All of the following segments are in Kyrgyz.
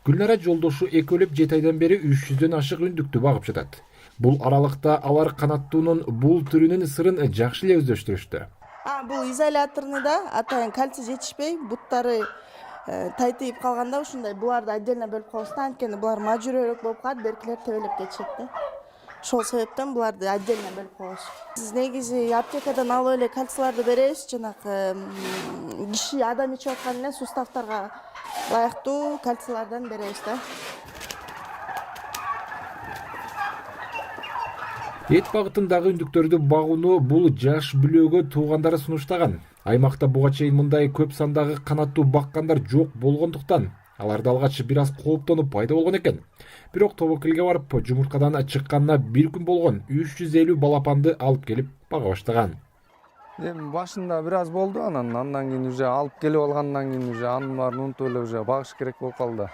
Гүлнара жолдошу экөөлөп 7 айдан бери 300дөн ашык үндүктү багып жатат. Бул аралыкта алар канаттуунун бул түрүнүн сырын жакшы эле өздөштүрүштү. Бул изоляторный да, атайын кальций жетишпей, буттары тайтыйып калганда ушундай буларды отдельно бөлүп коебуз да, анткени булар мажүрөөрөөк болуп калат, беркилер тебелеп кетишет да. Ошол себептен буларды отдельно бөлүп коебуз. Биз негизи аптекадан алып эле кальцийларды беребиз, жанакы киши адам ичип аткан эле суставтарга ылайыктуу кальцийлардан беребиз да. Эт багытындагы үндүктөрдү багууну бул жаш бүлөгө туугандары сунуштаган. Аймакта буга чейин мындай көп сандагы канаттуу баккандар жок болгондуктан аларды алгач бир аз кооптонуп пайда болгон экен. Бирок тобокелге барып жумурткадан чыкканына бир күн болгон 350 балапанды алып келип бага баштаган. Эми башында бир аз болду, андан кийин уже алып келип алгандан кийин уже анын баарын унутуп эле уже багыш керек болуп калды.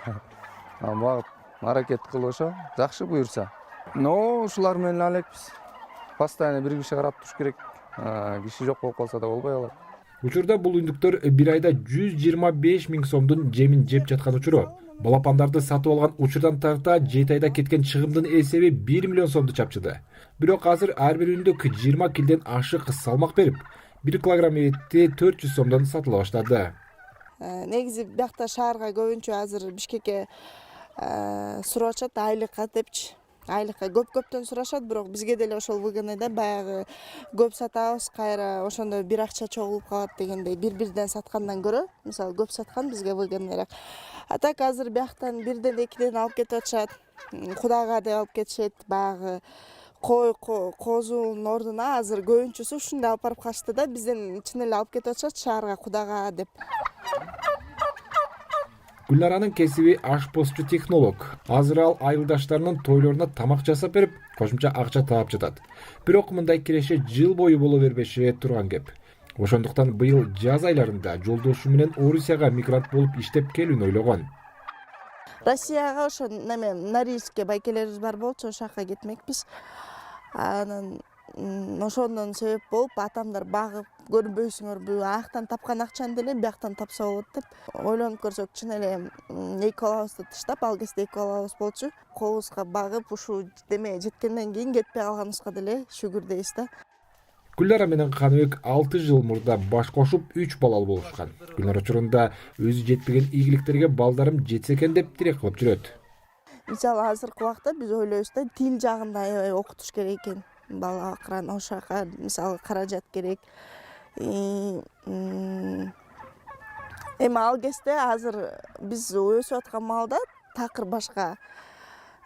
Багып аракет кылып ошо жакшы буюрса. Ушулар менен элекпиз. Постоянно бир киши карап туруш керек. Киши жок болуп калса да болбой калат. Учурда бул үндүктөр бир айда 125 000 сомдун жемин жеп жаткан учуру. Балапандарды сатып алган учурдан тарта 7 айда кеткен чыгымдын эсеби 1 миллион сомду чапчыды. Бирок азыр ар бир үндүк 20 килден ашык салмак берип, 1 килограмм этти 400 сомдон сатыла баштады. Негизи биякта шаарга көбүнчө азыр Бишкекке сурап атышат айлыкка депчи. Айлыкка көп-көптөн сурашат, бирок бизге деле ошол выгодныйда баягы көп сатабыз, кайра ошондо бир акча чогулуп калат дегендей бир-бирден саткандан көрө, мисалы көп саткан бизге выгодныйраак. А так азыр бияктан бирден экиден алып кетип атышат. Кудага деп алып кетишет, баягы козунун ордуна азыр көбүнчөсү ушундай алып барып калышты да, бизден чын эле алып кетип атышат шаарга кудага деп. Гүлнаранын кесиби ашпозчу технолог. Азыр ал айылдаштарынын тойлоруна тамак жасап берип, кошумча акча таап жатат. Бирок мындай киреше жыл бою боло бербеши турган кеп. Ошондуктан быйыл жаз айларында жолдошу менен Орусияга мигрант болуп иштеп келүүнү ойлогон. Россияга ошо Норильскке байкелерибиз бар болчу, ошол жака кетмекпиз. Анан ошондон себеп болуп атамдар багып көрбөйсүңөрбү, аяктан тапкан акчаны деле бияктан тапса болот деп ойлонуп көрсөк, чын эле эки балабызды таштап, ал кезде эки балабыз болчу. Колубузга багып, ушул деме жеткенден кийин кетпей калганыбызга деле шүгүр дейбиз да. Гүлнара менен Каныбек 6 жыл мурда баш кошуп 3 балалы болушкан. Гүлнара учурунда өзү жетпеген ийгиликтерге балдарым жетсе экен деп тилек кылып жүрөт. Мисалы азыркы убакта биз ойлойбуз да, тил жагында аябай окутуш керек экен. Бала акыран ошол жака мисалы каражат керек. Эми ал кезде азыр биз өсүп аткан маалда такыр башка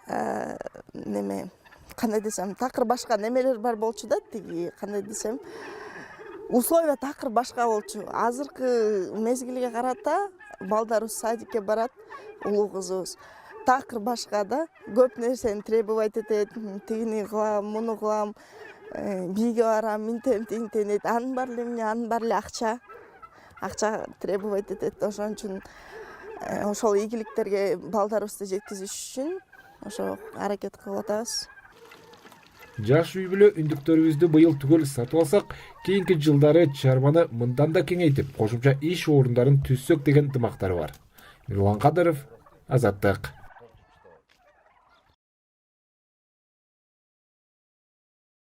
кандай десем, такыр башка немелер бар болчу да, тиги кандай десем, условия такыр башка болчу. Азыркы мезгилге карата балдарыбыз садикке барат, улуу кызыбыз. Такыр башка да, көп нерсени требовать этет, тигини кылам, муну кылам, бийге барам, минтем, тигинтем дейт. Анын баары эле эмне, анын баары эле акча требовать этет. Ошон үчүн ошол ийгиликтерге балдарыбызды жеткизиш үчүн ошо аракет кылып атабыз. Жаш үй бүлө үндүктөрүбүздү быйыл түгөл сатып алсак, кийинки жылдары чарбаны мындан да кеңейтип, кошумча иш орундарын түзсөк деген ынтымактары бар. Мирлан Кадыров, Азаттык.